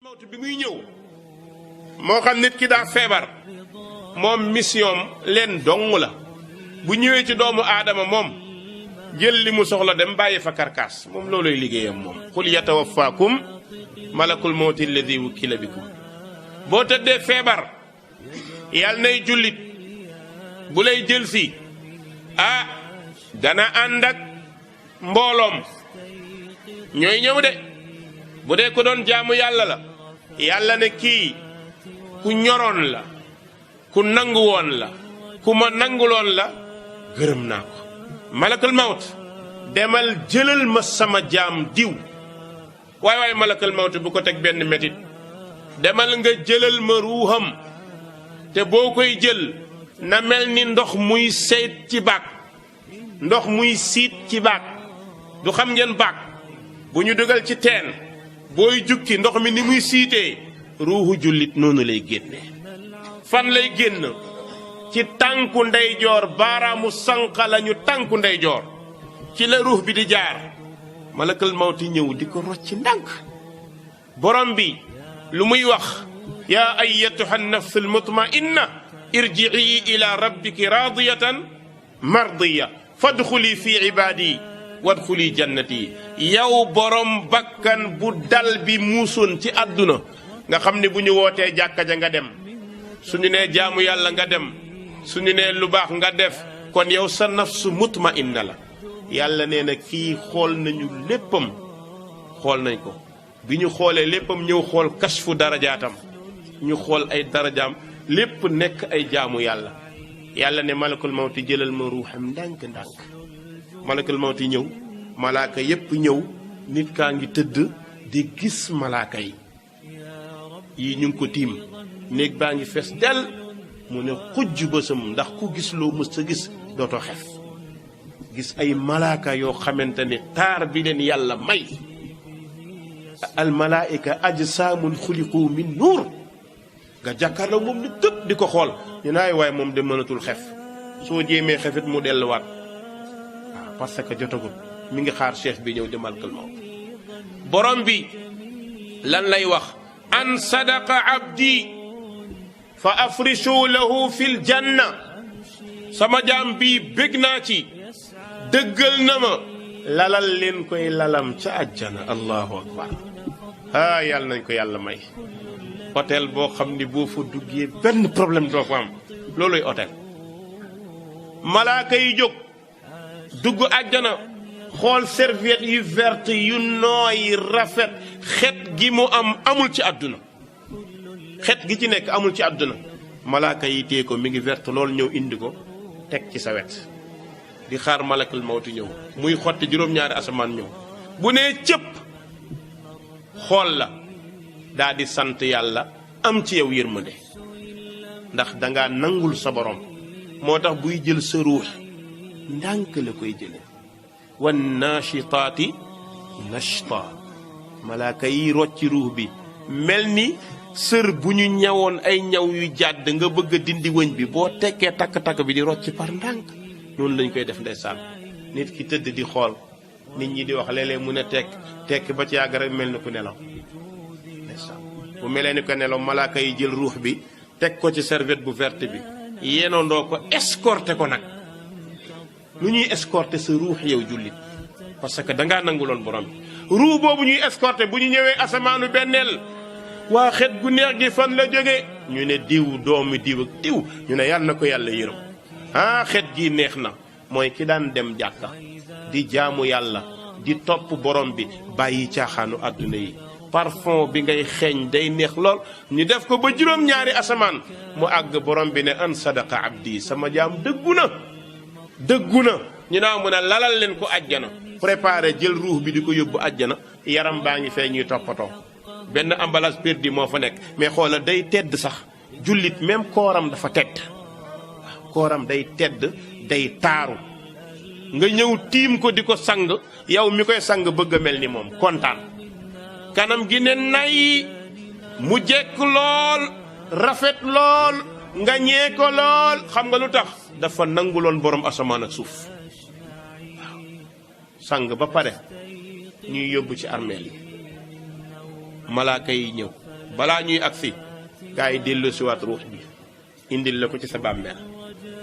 mawtu bi muy ñëw moo xam nit ki daa feebar moom mission leen dong la bu ñëwee ci doomu aadama moom jël li mu soxla dem bàyyi fa karkaas moom looloy liggéeyam moom qul yatawaffaakum malakul mawti alladi wukkila bikum boo tëddee feebar yàlla nay jullit bu lay jël si dana ànd ak mbooloom ñooy ñëw de bu dee ko doon jaamu yàlla la yàlla ne kii ku ñoroon la ku nangu woon la ku ma nanguloon la gërëm naa ko malakal mawt demal jëlal ma sama jaam diw waay malakal mawt bu ko teg benn metit demal nga jëlal ma ruuxam te boo koy jël na mel ni ndox muy seet ci baag ndox muy siit ci baag du xam ngeen baag bu ñu dugal ci teen booy jukki ndox mi ni muy siitee ruuxu jullit noonu lay génne fan lay génn ci tànku ndeyjoor baaraamu sànqa lañu tànku ndeyjoor ci la ruux bi di jaar malakal mawti ñëw di ko rocci ndànk borom bi lu muy wax yaa ayyatuha nafsul mutmainna irji'i ila rabbiki radiyatan mardiya fadxuli fi ibaadi wadxuli jannati yow borom bakkan bu dal bi muusoon ci àdduna nga xam ne bu ñu wootee jàkka ja nga dem suñu nee jaamu yàlla nga dem suñu nee lu baax nga def kon yow sa nafsu mutmainna la yàlla nee na kii xool nañu léppam xool nañ ko bi ñu xoolee léppam ñëw xool kasfu darajaatam ñu xool ay darajaam lépp nekk ay jaamu yàlla yàlla ne malakul mawti jëlal ma ruuxam ndànk-ndànk malakul mawti ñëw malaaka yépp ñëw nit kaa ngi tëdd di gis malaaka yi yii ñu ngi ko tiim néeg baa ngi fees del mu ne xujj bësam ndax ku gis loo mës sa gis dootoo xef gis ay malaaka yoo xamante ne taar bi leen yàlla may al malaika ajsaamun xuliqu min nuur nga jàkkaarloo moom ni tëpp di ko xool ñu naay waaye moom de mënatul xef soo jéemee xefit mu delluwaat waaw parce que jotagul mi ngi xaar cheikh bi ñëw di malakal mawt borom bi lan lay wax an sadaqa abdi fa afrishu lahu fil janna sama jaam bii bég naa ci dëggal na ma lalal leen koy lalam ca àjjana allahu akbar yàlla nañ ko yàlla may hôtel boo xam ni boo fa duggee benn problème doo fa am looluy hôtel malaaka yi jóg dugg àjjana xool serviette yu verte yu nooy rafet xet gi mu am amul ci àdduna xet gi ci nekk amul ci àdduna malaaka yi téye ko mi ngi verte loolu ñëw indi ko teg ci sa wet di xaar malakal mawti ñëw muy xotti juróom-ñaari asamaan ñëw bu nee cëpp xool la daa di sant yàlla am ci yow yërmande ndax dangaa nangul sa borom moo tax buy jël sa ruux ndànk la koy jële wan naashitaati nashta malaaka yi rocci ruux bi mel ni sër bu ñu ñawoon ay ñaw yu jàdd nga bëgg a dindi wëñ bi boo tekkee takk-takk bi di rocci par ndànk noonu lañ koy def ndeysaan nit ki tëdd di xool nit ñi di wax léeg-léeg mu ne tekk ba ci yàgg rek mel ni ku nelaw ndeysaan bu melee ni ko nelaw malaaka yi jël ruux bi teg ko ci serviette bu verte bi yéenondoo ko escorté ko nag lu ñuy escorté sa ruux yow jullit parce que dangaa nanguloon borom bi ruux boobu ñuy escorté bu ñu ñëwee asamaanu benneel waa xet gu neex gi fan la jóge ñu ne diw doomi diw ak diw ñu ne yàlla na ko yàlla yërëm xet gi neex na mooy ki daan dem jàkka di jaamu yàlla di topp borom bi bàyyi caaxaanu àdduna yi parfum bi ngay xeeñ day neex lool ñu def ko ba juróom-ñaari asamaan mu àgg borom bi ne an sadaqa abdi sama jaam dëggu na ñu naa mun a lalal leen ko àjjana préparé jël ruux bi di ko yóbbu àjjana yaram baa ngi fee ñuy toppatoo benn emballage perdu moo fa nekk mais xoola day tedd sax jullit même kooram dafa tedd kooram day tedd day taaru nga ñëw tiim ko di ko sang yow mi koy sang bëgg a mel ni moom kontaan kanam gi ne nay mu jekk lool rafet lool nga ñee ko lool xam nga lu tax dafa nanguloon borom asamaan ak suuf waaw sang ba pare ñuy yóbbu ci armeel yi malaaka yi ñëw balaa ñuy agsi gaa yi dellu siwaat ruux bi indil la ko ci sa bàmmeel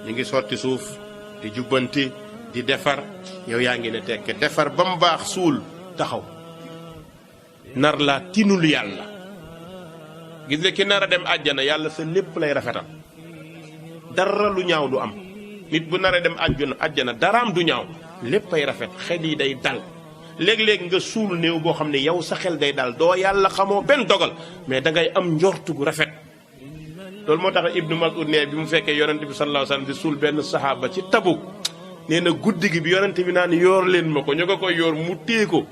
ñu ngi sotti suuf di jubbanti di defar yow yaa ngi ne tekke defar ba mu baax suul taxaw nar laa tinul yàlla. gis nga ki nar a dem àjjana yàlla sa lépp lay rafetal dara lu ñaaw du am. nit bu nar a dem àjjana daraam du ñaaw léppay rafet xel yi day dal léeg-léeg nga suul néew boo xam ne yow sa xel day dal doo yàlla xamoo benn dogal mais da ngay am njortu gu rafet. loolu moo tax Ibnu Mas'ud ne bi mu fekkee yonent bi sallallahu alayhi wasallam di suul benn saxaaba ci Tabuk nee na guddi gi bi yonent bi naan yoor leen ma ko ñu ko koy yoor mu téye ko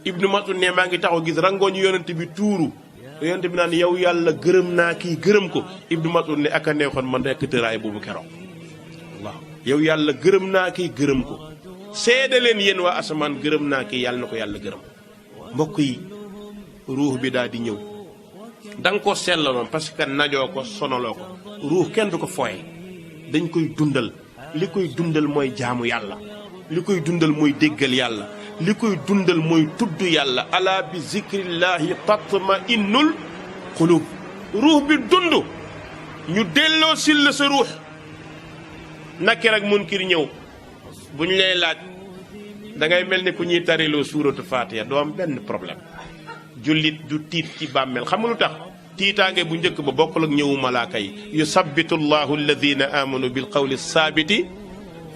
Ibnu Mas'ud ne maa ngi taxaw gis rangooñu yonent bi tuuru yonent bi naan yow yàlla gërëm naa kii gërëm ko Ibnu Mas'ud ne ak a neexoon ma nekk tëraay boobu keroog waaw yow yàlla gërëm naa kii gërëm ko seede leen yéen waa asamaan gërëm naa kii yàlla na ko yàlla gërëm. mbokk yi ruux bi daal di ñëw da nga ko sellaloon parce que najoo ko sonaloo ko ruux kenn du ko fooye dañ koy dundal li koy dundal mooy jaamu yàlla li koy dundal mooy déggal yàlla li koy dundal mooy tudd yàlla ala bi zikrillahi tatma innul qulub ruux bi dund ñu delloo sil la sa ruux. Nakir ak Munkir ñëw bu ñu lay laaj da ngay mel ni ku ñuy tariloo suuratu Faatiha doo am benn problème jullit du tiit ci bàmmeel xam nga lu tax tiitaange bu njëkk ba bokkul ak ñëwu malaaka yi yusabbitu llahu alladina amanu bil qawli saabiti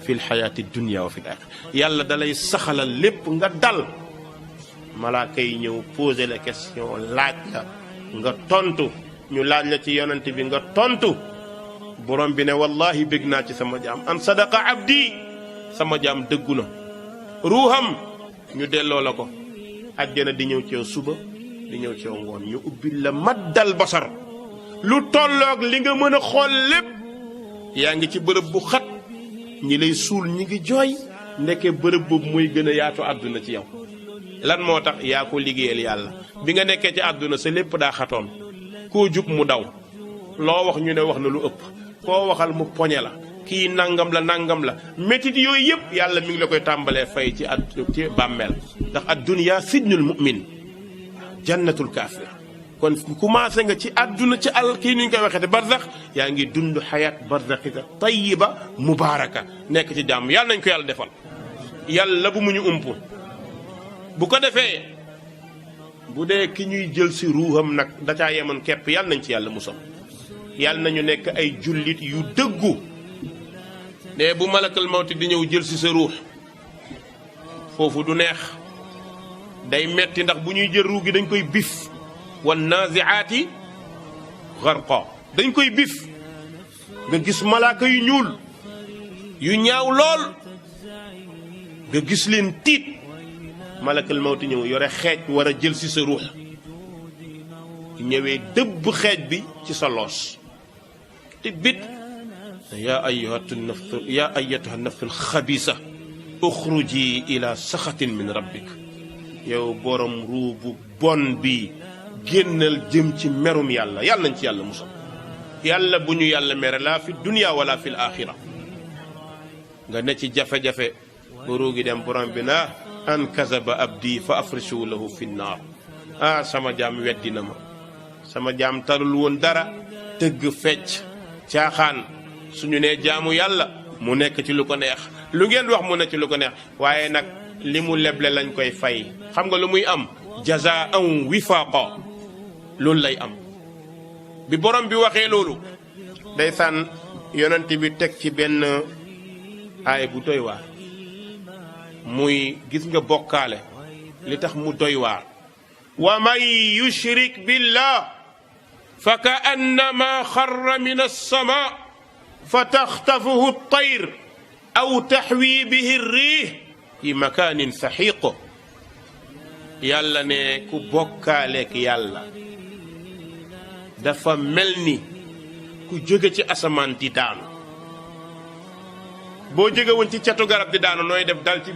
fi lxayaati dunia wa fi l axira yàlla dalay saxalal lépp nga dal malaaka yi ñëw posé la question laaj la nga tontu ñu laaj la ci yonent bi nga tontu borom bi ne wallahi bég naa ci sama jaam an sadaqa abdi sama jaam dëggu na ruuxam ñu delloo la ko àjjana di ñëw ci yow suba di ñëw ci yow ngoon ñu ubbil la maddal basar lu tolloog li nga mën a xool lépp yaa ngi ci bërëb bu xat ñi lay suul ñi ngi jooy ndeke bërëb boobu muy gën a yaatu àdduna ci yow lan moo tax yaa ko liggéeyal yàlla bi nga nekkee ci àdduna sa lépp daa xatoon koo jub mu daw loo wax ñu ne wax na lu ëpp koo waxal mu poñe la kii nangam la métit yooyu yëpp yàlla mi ngi la koy tàmbalee fay ci ci bàmmeel ndax ad-dunya sijnul mu'min jannatul kaafir kon commencé nga ci àdduna ci àll kii ni ñu koy waxee te barzax yaa ngi dund xayaat barzaxita tayyiba mubaaraka nekk ci jàmm yàlla nañ ko yàlla defal yàlla bu mu ñu ump bu ko defee bu dee ki ñuy jël si ruuxam nag da caa yemoon képp yàlla nañ ci yàlla musal yàlla nañu nekk ay jullit yu dëggu ne bu malakal mawti di ñëw jël si sa ruux foofu du neex day metti ndax bu ñuy jël ruux gi dañ koy bif wan naziaati gharqa dañ koy bif nga gis malaaka yu ñuul yu ñaaw lool nga gis leen tiit malakal mawti ñëw yore xeej war a jël si sa ruux ñëwee dëbb xeej bi ci sa loos te bit yaa ayyatuha nafsul xabisa uxruji ila saxatin min rabbik yow borom ruu bu bon bi génnal jëm ci merum yàlla yàlla nañ ci yàlla musal yàlla bu ñu yàlla mere laa fi dunia wala fi l axira nga ne ci jafe-jafe ba ruu gi dem borom bi na an kazaba abdi fa afrishu lahu fi nnaar sama jaam weddi na ma sama jaam talul woon dara tëgg fecc caaxaan suñu nee jaamu yàlla mu nekk ci lu ko neex lu ngeen wax mu ne ci lu ko neex waaye nag li mu leble lañ koy fay xam nga lu muy am jazaan wifaqa loolu lay am bi borom bi waxee loolu ndeysaan yonent bi teg ci benn aay bu doy waar muy gis nga bokkaale li tax mu doy waar wa man yushrik billah fa ka annama xarra min alsama fa taxtafuhu altayr aw taxwi bihi alriix fi makanin saxiiq yàlla ne ku bokkaaleek yàlla dafa mel ni ku jóge ci asamaan di daanu boo jóge woon ci catu garab di daanu nooy def dal ci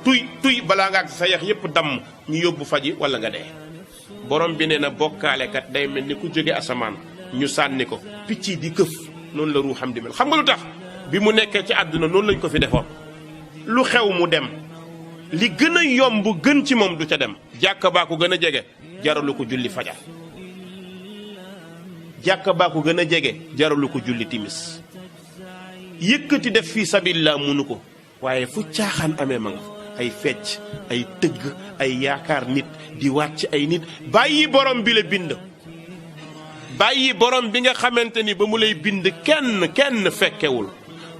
tuy balaa nga ak sa yax yépp damm ñu yóbbu faji wala nga dee borom bi nee na bokkaalekat day mel ni ku jóge asamaan ñu sànni ko picc yi di këf noonu la ruuxam di mel xam nga lu tax bi mu nekkee ci àdduna noonu lañ ko fi defoon lu xew mu dem li gën a yomb gën ci moom du ca dem jàkka baa ko gën a jege jaralu ko julli fajar jàkka baa ko gën a jege jaralu ko julli timis yëkkati def fii sabilillah munu ko waaye fu caaxaan amee ma nga ay fecc ay tëgg ay yaakaar nit di wàcc ay nit bàyyi borom bi la bind bàyyi borom bi nga xamante ni ba mu lay bind kenn fekkewul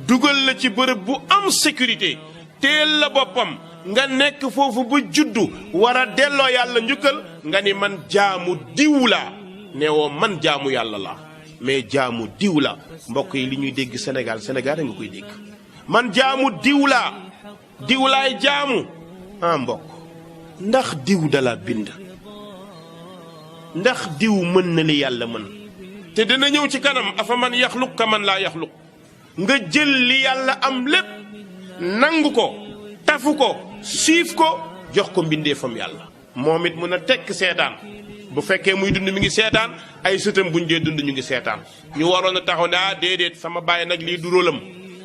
dugal la ci bërëb bu am sécurité teel la boppam nga nekk foofu ba juddu war a delloo yàlla njukkal nga ni man jaamu diw laa neewoo man jaamu yàlla la mais jaamu diw la mbokk yi li ñuy dégg Sénégal da nga koy dégg man jaamu diw laa diw laay jaamu mbokk ndax diw dala bind ndax diw mën na li yàlla mën te dina ñëw ci kanam afa man yaxluq ka man laa yaxluq nga jël li yàlla am lépp nangu ko tafu ko siif ko jox ko mbindeefam yàlla moom it mun a tekk seetaan bu fekkee muy dund mi ngi seetaan ay sëtam buñ dee dund ñu ngi seetaan ñu waroon a taxaw ne déedéet sama baay nag lii du rólam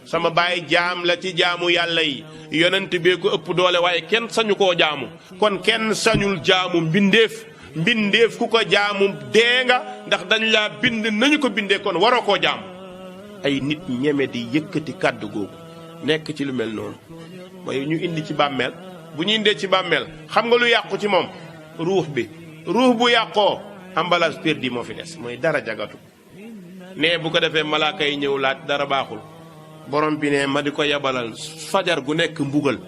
sama baay jaam la ci jaamu yàlla yi yonent bee ko ëpp doole waaye kenn sañu koo jaamu kon kenn sañul jaamu mbindeef ku ko jaamu dee nga ndax dañ laa bind nañu ko bindee kon waroo koo jaamu ay nit ñeme di yëkkati kàddu googu nekk ci lu mel noonu mooy ñu indi ci bàmmeel bu ñu indee ci bàmmeel xam nga lu yàqu ci moom ruux bi ruux bu yàqoo emballage perdu moo fi des mooy dara jagatu ne bu ko defee malaaka yi ñëw laaj dara baaxul borom bi ne ma di ko yabalal fajar gu nekk mbugal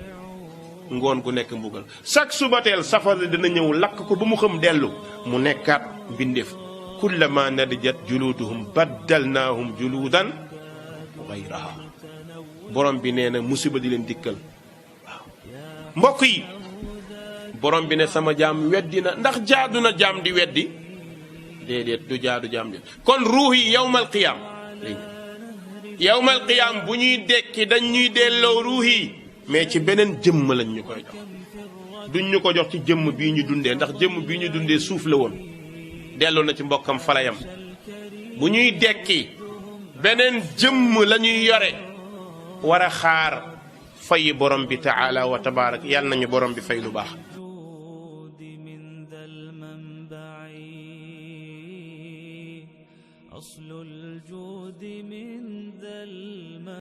ngoon gu nekk mbugal chaque subateel safara dina ñëw lakk ko ba mu xam dellu mu nekkaat mbindeef kullama nadijat juluduhum baddalnaahum juludan gayraha borom bi nee na musiba di leen dikkal waaw mbokk yi borom bi ne sama jaam weddi na ndax jaadu na jaam di weddi déedéet du jaadu jaam di kon ruux yi yawmal qiyaam bu ñuy dekki dañ ñuy delloo ruux yi mais ci beneen jëmm lañ ñu koy jox duñ ñu ko jox ci jëmm bii ñu dundee ndax jëmm bii ñu dundee suuf la woon delloo na ci mbokkam falayam bu ñuy dekki beneen jëmm la ñuy yore war a xaar fayi borom bi taala wa tabaarak yàlla nañu borom bi fay lu baax